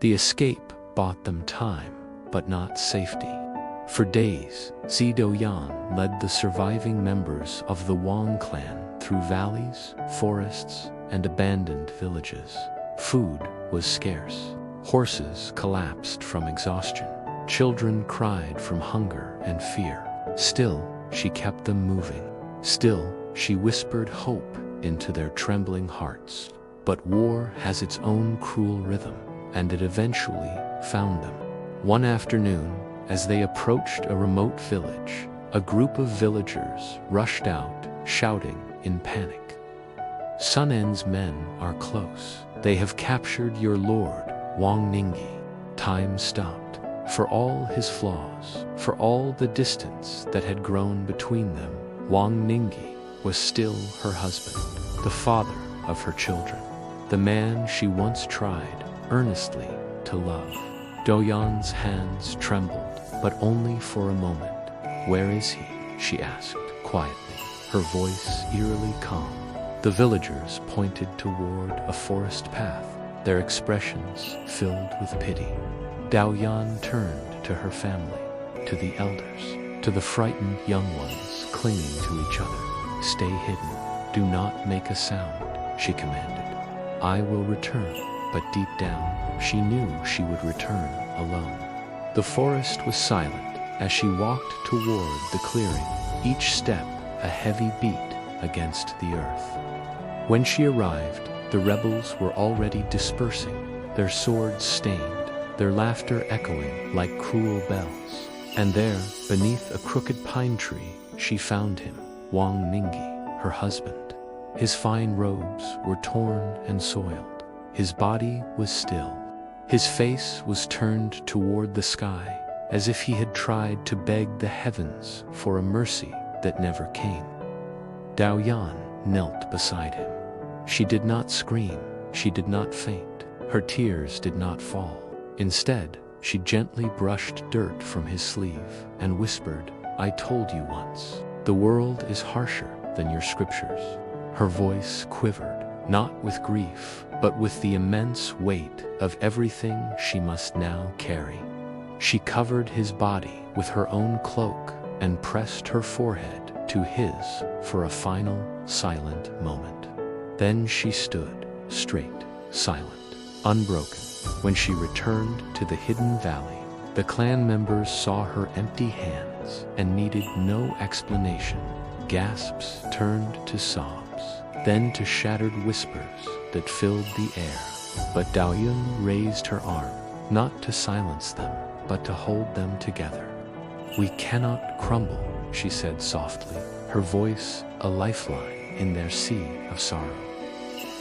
The escape bought them time, but not safety. For days, Xie Daoyun led the surviving members of the Wang clan through valleys, forests, and abandoned villages. Food was scarce. Horses collapsed from exhaustion. Children cried from hunger and fear. Still, she kept them moving. Still, she whispered hope into their trembling hearts. But war has its own cruel rhythm, and it eventually found them. One afternoon, as they approached a remote village, a group of villagers rushed out, shouting in panic. Sun En's men are close. They have captured your lord, Wang Ningzhi. Time stopped. For all his flaws, for all the distance that had grown between them, Wang Ningzhi was still her husband, the father of her children, the man she once tried earnestly to love. Daoyun's hands trembled, but only for a moment. "Where is he?" she asked quietly, her voice eerily calm. The villagers pointed toward a forest path, their expressions filled with pity. Daoyun turned to her family, to the elders, to the frightened young ones clinging to each other. "Stay hidden. Do not make a sound," she commanded. "I will return." But deep down, she knew she would return alone. The forest was silent as she walked toward the clearing, each step a heavy beat against the earth. When she arrived, the rebels were already dispersing, their swords stained, their laughter echoing like cruel bells. And there, beneath a crooked pine tree, she found him, Wang Ningzhi, her husband. His fine robes were torn and soiled. His body was still. His face was turned toward the sky, as if he had tried to beg the heavens for a mercy that never came. Daoyun knelt beside him. She did not scream, she did not faint, her tears did not fall. Instead, she gently brushed dirt from his sleeve and whispered, "I told you once, the world is harsher than your scriptures." Her voice quivered, not with grief, but with the immense weight of everything she must now carry. She covered his body with her own cloak and pressed her forehead to his for a final, silent moment. Then she stood, straight, silent, unbroken. When she returned to the hidden valley, the clan members saw her empty hands and needed no explanation. Gasps turned to sobs, then to shattered whispers that filled the air. But Daoyun raised her arm, not to silence them, but to hold them together. "We cannot crumble," she said softly, her voice a lifeline in their sea of sorrow.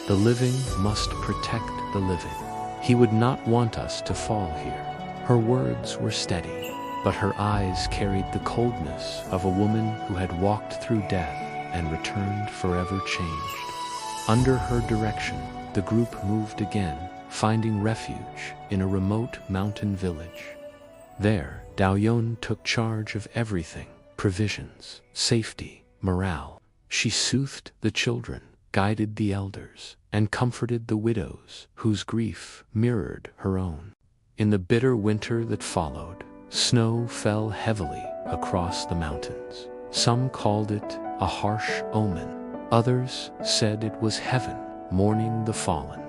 "The living must protect the living. He would not want us to fall here." Her words were steady, but her eyes carried the coldness of a woman who had walked through death and returned forever changed. Under her direction, the group moved again, finding refuge in a remote mountain village. There, Daoyun took charge of everything: provisions, safety, morale. She soothed the children, guided the elders, and comforted the widows whose grief mirrored her own. In the bitter winter that followed, snow fell heavily across the mountains. Some called it a harsh omen. Others said it was heaven mourning the fallen.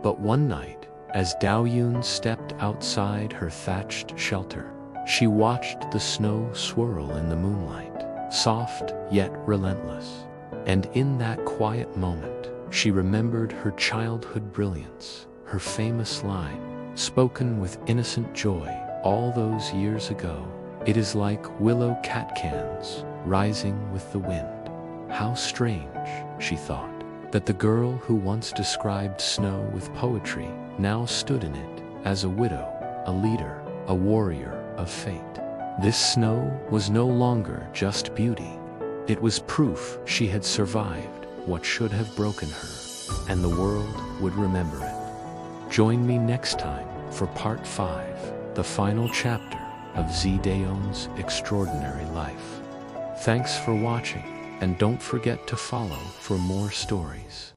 But one night, as Daoyun stepped outside her thatched shelter, she watched the snow swirl in the moonlight, soft yet relentless. And in that quiet moment, she remembered her childhood brilliance, her famous line, spoken with innocent joy all those years ago: "It is like willow catkins rising with the wind." How strange, she thought, that the girl who once described snow with poetry now stood in it as a widow, a leader, a warrior of fate. This snow was no longer just beauty. It was proof she had survived what should have broken her, and the world would remember it. Join me next time for Part 5, the final chapter of Xie Daoyun's extraordinary life. Thanks for watching, and don't forget to follow for more stories.